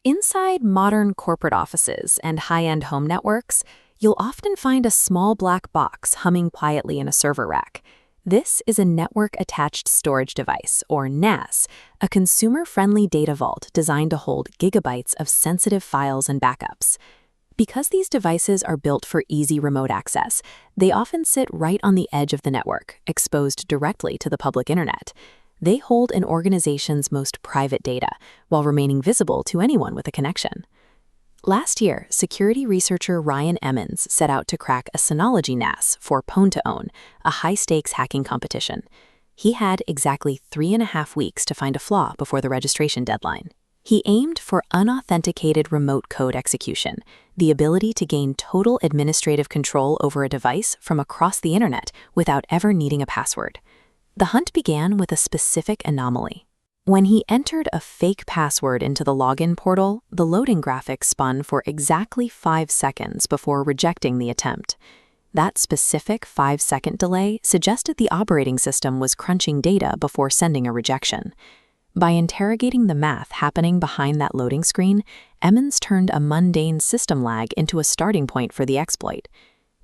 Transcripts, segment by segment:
Inside modern corporate offices and high-end home networks, you'll often find a small black box humming quietly in a server rack. This is a network-attached storage device, or NAS, a consumer-friendly data vault designed to hold gigabytes of sensitive files and backups. Because these devices are built for easy remote access, they often sit right on the edge of the network, exposed directly to the public internet. They hold an organization's most private data, while remaining visible to anyone with a connection. Last year, security researcher Ryan Emmons set out to crack a Synology NAS for Pwn2Own, a high-stakes hacking competition. He had exactly 3.5 weeks to find a flaw before the registration deadline. He aimed for unauthenticated remote code execution, the ability to gain total administrative control over a device from across the internet without ever needing a password. The hunt began with a specific anomaly. When he entered a fake password into the login portal, the loading graphic spun for exactly 5 seconds before rejecting the attempt. That specific 5-second delay suggested the operating system was crunching data before sending a rejection. By interrogating the math happening behind that loading screen, Emmons turned a mundane system lag into a starting point for the exploit.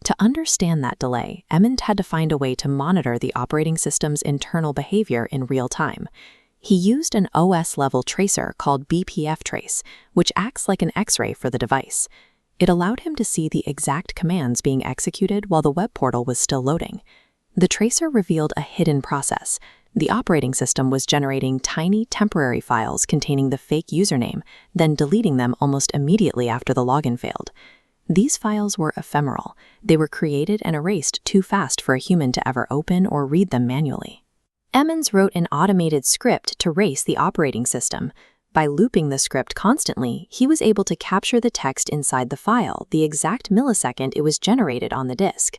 To understand that delay, Emmons had to find a way to monitor the operating system's internal behavior in real time. He used an OS-level tracer called bpftrace, which acts like an X-ray for the device. It allowed him to see the exact commands being executed while the web portal was still loading. The tracer revealed a hidden process. The operating system was generating tiny temporary files containing the fake username, then deleting them almost immediately after the login failed. These files were ephemeral. They were created and erased too fast for a human to ever open or read them manually. Emmons wrote an automated script to race the operating system. By looping the script constantly, he was able to capture the text inside the file the exact millisecond it was generated on the disk.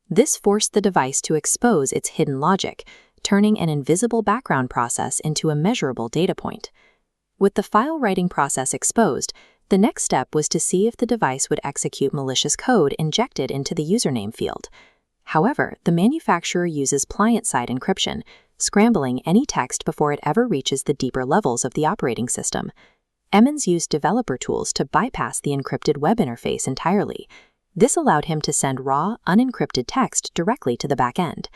This forced the device to expose its hidden logic, turning an invisible background process into a measurable data point. With the file writing process exposed, the next step was to see if the device would execute malicious code injected into the username field. However, the manufacturer uses client-side encryption, scrambling any text before it ever reaches the deeper levels of the operating system. Emmons used developer tools to bypass the encrypted web interface entirely. This allowed him to send raw, unencrypted text directly to the backend.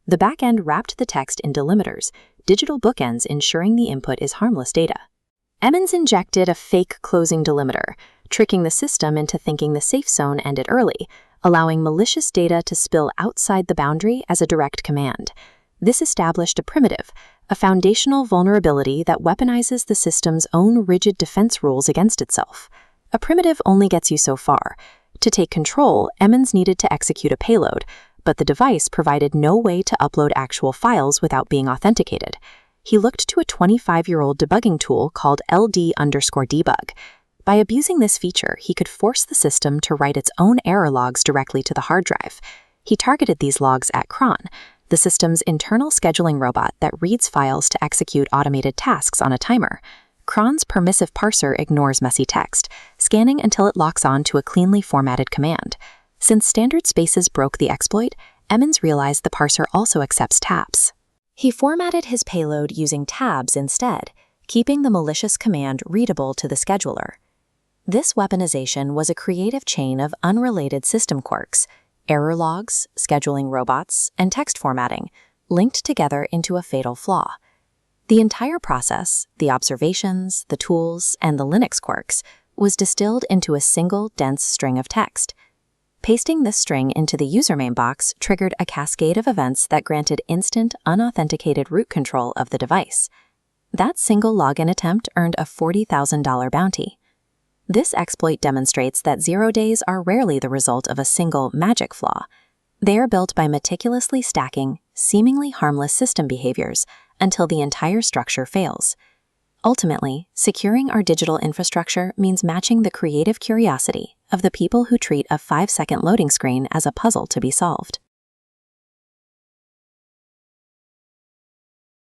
The backend wrapped the text in delimiters, digital bookends ensuring the input is harmless data. Emmons injected a fake closing delimiter, tricking the system into thinking the safe zone ended early, allowing malicious data to spill outside the boundary as a direct command. This established a primitive, a foundational vulnerability that weaponizes the system's own rigid defense rules against itself. A primitive only gets you so far. To take control, Emmons needed to execute a payload, but the device provided no way to upload actual files without being authenticated. He looked to a 25-year-old debugging tool called LD_debug. By abusing this feature, he could force the system to write its own error logs directly to the hard drive. He targeted these logs at cron, the system's internal scheduling robot that reads files to execute automated tasks on a timer. Cron's permissive parser ignores messy text, scanning until it locks on to a cleanly formatted command. Since standard spaces broke the exploit, Emmons realized the parser also accepts tabs. He formatted his payload using tabs instead, keeping the malicious command readable to the scheduler. This weaponization was a creative chain of unrelated system quirks, error logs, scheduling robots, and text formatting, linked together into a fatal flaw. The entire process, the observations, the tools, and the Linux quirks, was distilled into a single dense string of text. Pasting this string into the username box triggered a cascade of events that granted instant, unauthenticated root control of the device. That single login attempt earned a $40,000 bounty. This exploit demonstrates that 0 days are rarely the result of a single magic flaw. They are built by meticulously stacking, seemingly harmless system behaviors until the entire structure fails. Ultimately, securing our digital infrastructure means matching the creative curiosity of the people who treat a 5-second loading screen as a puzzle to be solved.